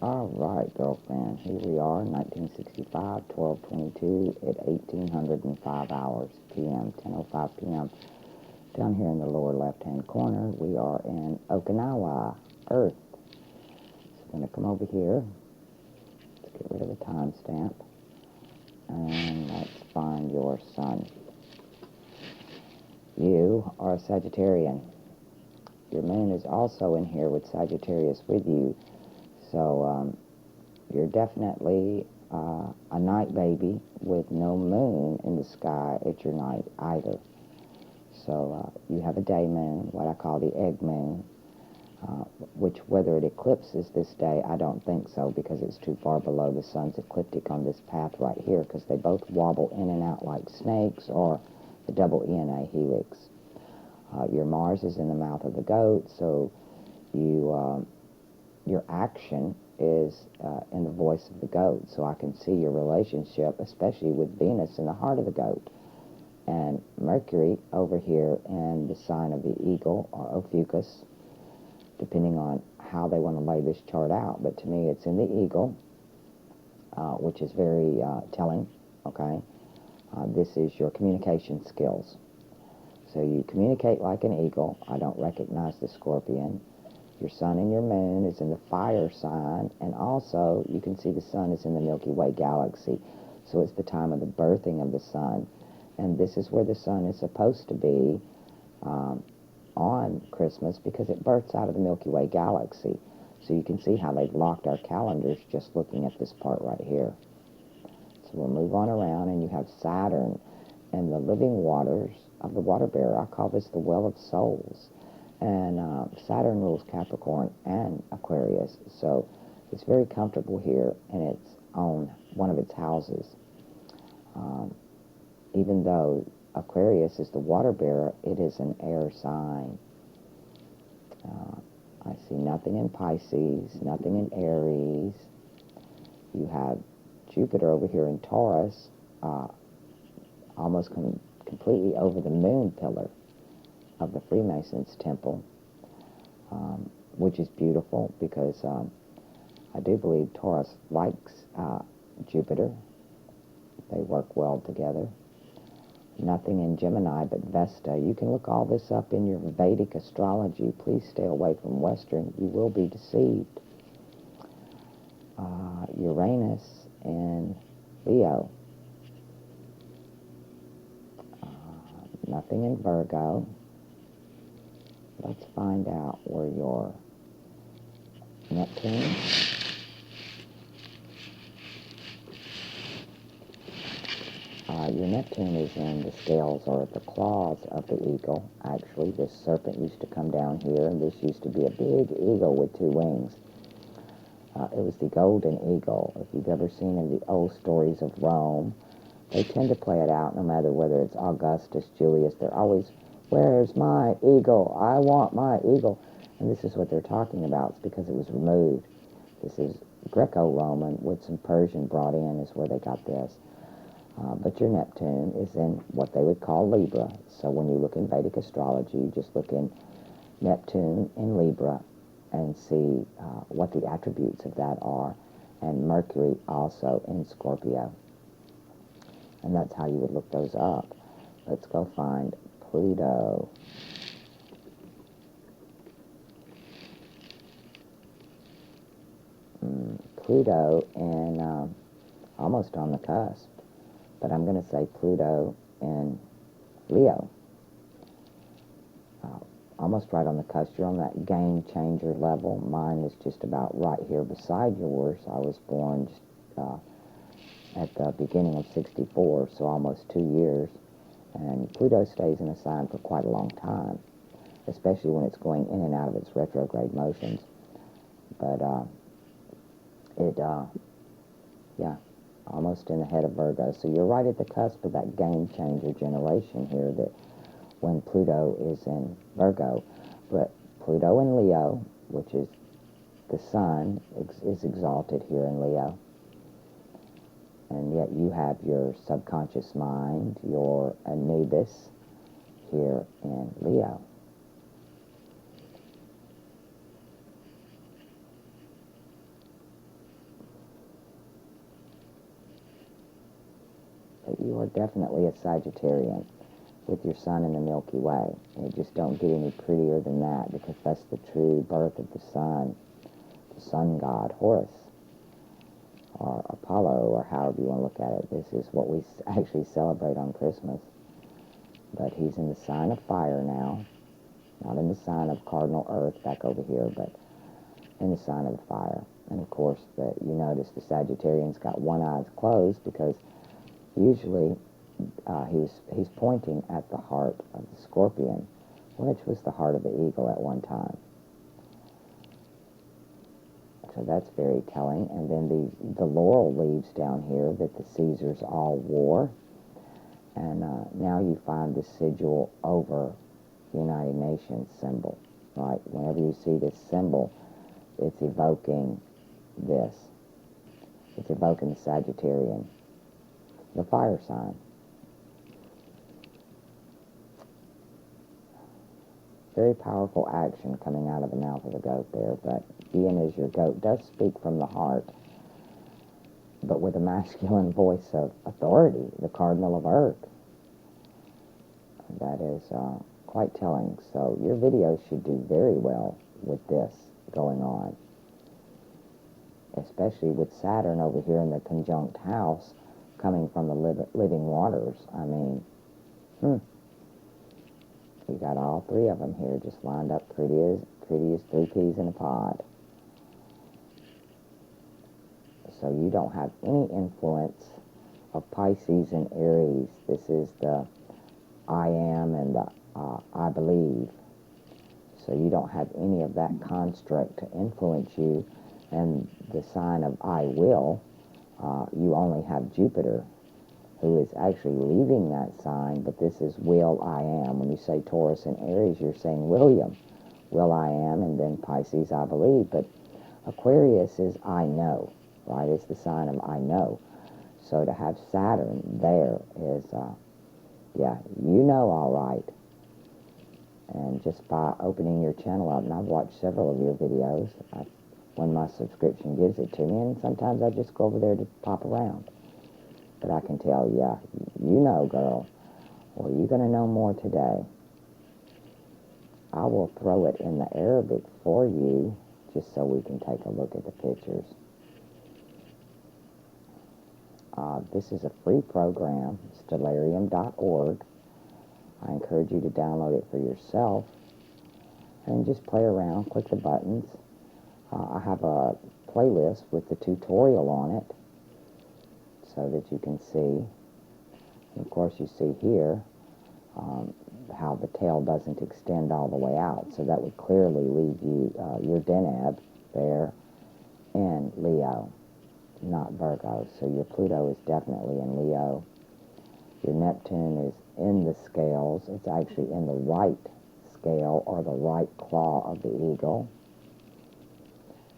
All right, girlfriend, here we are, 1965, 12:22 at 1805 hours p.m., 10:05 p.m. Down here in the lower left-hand corner, we are in Okinawa, Earth. So I'm going to come over here. Let's get rid of the timestamp. And let's find your sun. You are a Sagittarian. Your moon is also in here with Sagittarius with you. So you're definitely a night baby with no moon in the sky at your night either. So you have a day moon, what I call the egg moon, which whether it eclipses this day, I don't think so, because it's too far below the sun's ecliptic on this path right here, because they both wobble in and out like snakes or the double ENA helix. Your Mars is in the mouth of the goat, so your action is in the voice of the goat. So I can see your relationship, especially with Venus in the heart of the goat, and Mercury over here in the sign of the eagle or Ophiuchus, depending on how they want to lay this chart out. But to me, it's in the eagle, which is very telling, okay? This is your communication skills. So you communicate like an eagle. I don't recognize the scorpion. Your sun and your moon is in the fire sign, and also you can see the sun is in the Milky Way galaxy. So it's the time of the birthing of the sun. And this is where the sun is supposed to be on Christmas, because it births out of the Milky Way galaxy. So you can see how they've locked our calendars just looking at this part right here. So we'll move on around, and you have Saturn and the living waters of the water bearer. I call this the well of souls. And Saturn rules Capricorn and Aquarius. So it's very comfortable here in its own, one of its houses. Even though Aquarius is the water bearer, it is an air sign. I see nothing in Pisces, nothing in Aries. You have Jupiter over here in Taurus, almost completely over the moon pillar of the Freemasons temple, which is beautiful, because I do believe Taurus likes Jupiter. They work well together. Nothing in Gemini but Vesta. You can look all this up in your Vedic astrology. Please stay away from Western. You will be deceived. Uranus in Leo. Nothing in Virgo. Let's find out where your Neptune, your Neptune is in the scales or the claws of the eagle. Actually, this serpent used to come down here, and this used to be a big eagle with two wings. It was the golden eagle. If you've ever seen in the old stories of Rome, they tend to play it out no matter whether it's Augustus, Julius. They're always, "Where's my eagle? I want my eagle." And this is what they're talking about. It's because it was removed. This is Greco-Roman with some Persian brought in is where they got this. But your Neptune is in what they would call Libra. So when you look in Vedic astrology, you just look in Neptune in Libra and see what the attributes of that are. And Mercury also in Scorpio. And that's how you would look those up. Let's go find Pluto. Pluto in almost on the cusp, but I'm going to say Pluto in Leo. Almost right on the cusp. You're on that game changer level. Mine is just about right here beside yours. I was born just at the beginning of 64, so almost 2 years. And Pluto stays in a sign for quite a long time, especially when it's going in and out of its retrograde motions. But yeah, almost in the head of Virgo. So you're right at the cusp of that game changer generation here, that when Pluto is in Virgo. But Pluto in Leo, which is the sun, is exalted here in Leo. And yet you have your subconscious mind, your Anubis, here in Leo. but you are definitely a Sagittarian with your sun in the Milky Way. You just don't get any prettier than that, because that's the true birth of the sun god, Horus, or Apollo, or however you want to look at it. This is what we actually celebrate on Christmas. But he's in the sign of fire now, not in the sign of cardinal earth back over here, but in the sign of the fire. And of course, you notice the Sagittarian's got one eye closed, because usually he's pointing at the heart of the scorpion, which was the heart of the eagle at one time. So that's very telling. And then the laurel leaves down here that the Caesars all wore. And now you find the sigil over the United Nations symbol, right? Whenever you see this symbol, it's evoking this. It's evoking the Sagittarian, the fire sign. Very powerful action coming out of the mouth of the goat there, but being as your goat does speak from the heart, but with a masculine voice of authority, the cardinal of earth. That is quite telling. So your videos should do very well with this going on, especially with Saturn over here in the conjunct house coming from the living waters. I mean, you got all three of them here just lined up pretty as three peas in a pod. So you don't have any influence of Pisces and Aries. This is the I am and the I believe. So you don't have any of that construct to influence you. And the sign of I will, you only have Jupiter, who is actually leaving that sign, but this is will I am. When you say Taurus and Aries, you're saying William, will I am, and then Pisces, I believe. But Aquarius is I know, right? It's the sign of I know. So to have Saturn there is, yeah, you know all right. And just by opening your channel up, and I've watched several of your videos when my subscription gives it to me, and sometimes I just go over there to pop around. But I can tell, yeah, you know, girl, or you're going to know more today. I will throw it in the Arabic for you, just so we can take a look at the pictures. This is a free program, Stellarium.org. I encourage you to download it for yourself and just play around, click the buttons. I have a playlist with the tutorial on it so that you can see. And of course, you see here how the tail doesn't extend all the way out. So that would clearly leave you your Deneb there in Leo, not Virgo. So your Pluto is definitely in Leo. Your Neptune is in the scales. It's actually in the right scale, or the right claw of the eagle.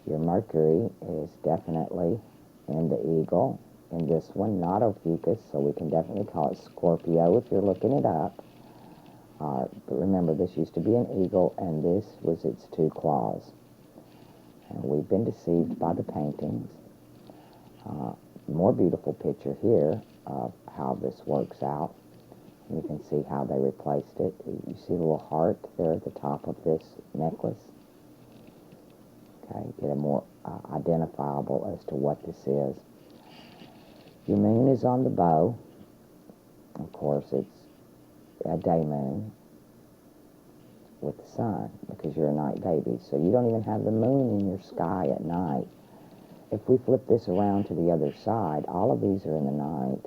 Your Mercury is definitely in the eagle. In this one, not Ophiuchus, so we can definitely call it Scorpio if you're looking it up. But remember, this used to be an eagle, and this was its two claws. And we've been deceived by the paintings. More beautiful picture here of how this works out. You can see how they replaced it. You see the little heart there at the top of this necklace. Okay, get a more identifiable as to what this is. Your moon is on the bow. Of course, it's a day moon with the sun, because you're a night baby. So you don't even have the moon in your sky at night. If we flip this around to the other side, all of these are in the night,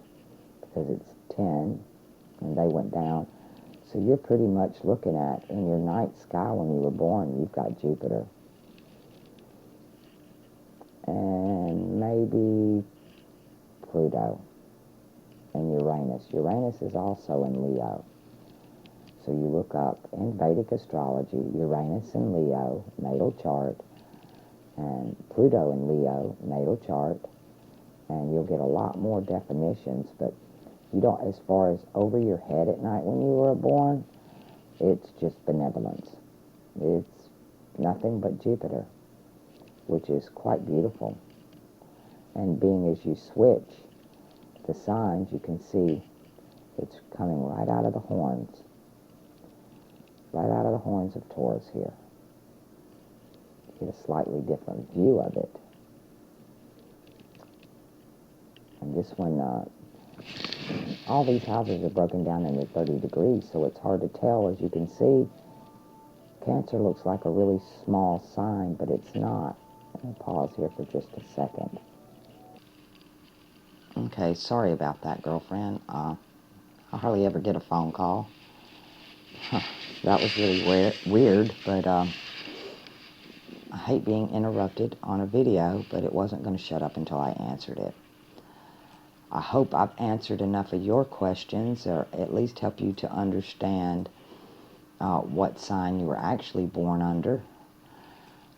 because it's 10, and they went down. So you're pretty much looking at, in your night sky when you were born, you've got Jupiter. And maybe Pluto and Uranus. Uranus is also in Leo. So you look up in Vedic astrology, Uranus in Leo, natal chart, and Pluto in Leo, natal chart, and you'll get a lot more definitions. But you don't, as far as over your head at night when you were born, it's just benevolence. It's nothing but Jupiter, which is quite beautiful. And being as you switch the signs, you can see it's coming right out of the horns. Right out of the horns of Taurus here. Get a slightly different view of it. And this one, all these houses are broken down into 30 degrees, so it's hard to tell. As you can see, Cancer looks like a really small sign, but it's not. Let me pause here for just a second. Okay, sorry about that, girlfriend. I hardly ever get a phone call. That was really weird, but I hate being interrupted on a video, but it wasn't going to shut up until I answered it. I hope I've answered enough of your questions, or at least help you to understand what sign you were actually born under,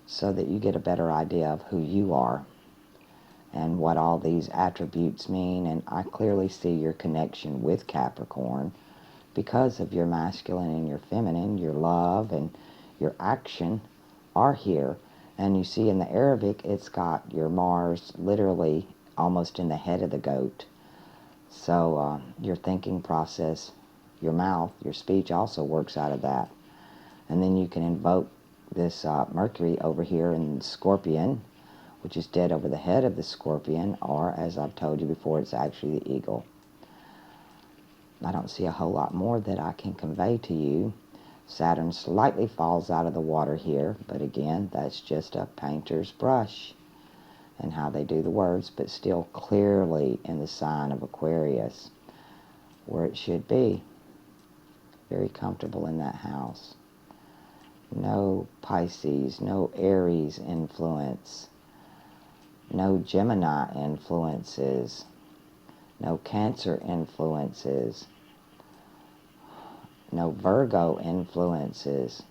so that you get a better idea of who you are and what all these attributes mean. And I clearly see your connection with Capricorn because of your masculine and your feminine. Your love and your action are here. And you see in the Arabic, it's got your Mars literally almost in the head of the goat. So your thinking process, your mouth, your speech also works out of that. And then you can invoke this Mercury over here in Scorpion, which is dead over the head of the Scorpion, or as I've told you before, it's actually the Eagle. I don't see a whole lot more that I can convey to you. Saturn slightly falls out of the water here, but again, that's just a painter's brush and how they do the words, but still clearly in the sign of Aquarius, where it should be. Very comfortable in that house. No Pisces, no Aries influence, no Gemini influences, no Cancer influences, no Virgo influences.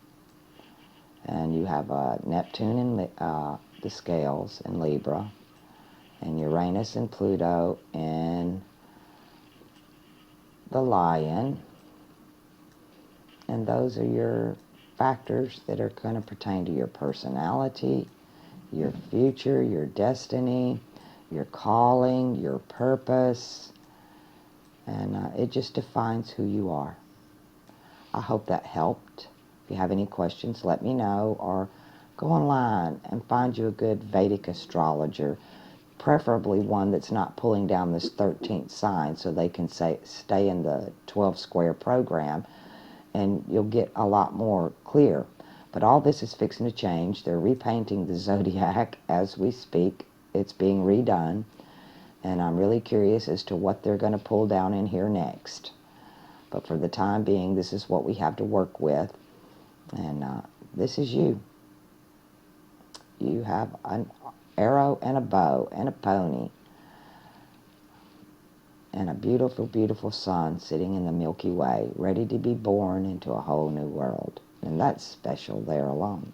And you have Neptune in the scales in Libra, and Uranus and Pluto in the Lion. And those are your factors that are going to pertain to your personality, your future, your destiny, your calling, your purpose, and it just defines who you are. I hope that helped. If you have any questions, let me know, or go online and find you a good Vedic astrologer, preferably one that's not pulling down this 13th sign so they can stay in the 12 square program, and you'll get a lot more clear. But all this is fixing to change. They're repainting the zodiac as we speak. It's being redone, and I'm really curious as to what they're going to pull down in here next. But for the time being, this is what we have to work with, and this is you. You have an arrow and a bow and a pony and a beautiful, beautiful sun sitting in the Milky Way, ready to be born into a whole new world. And that's special there alone.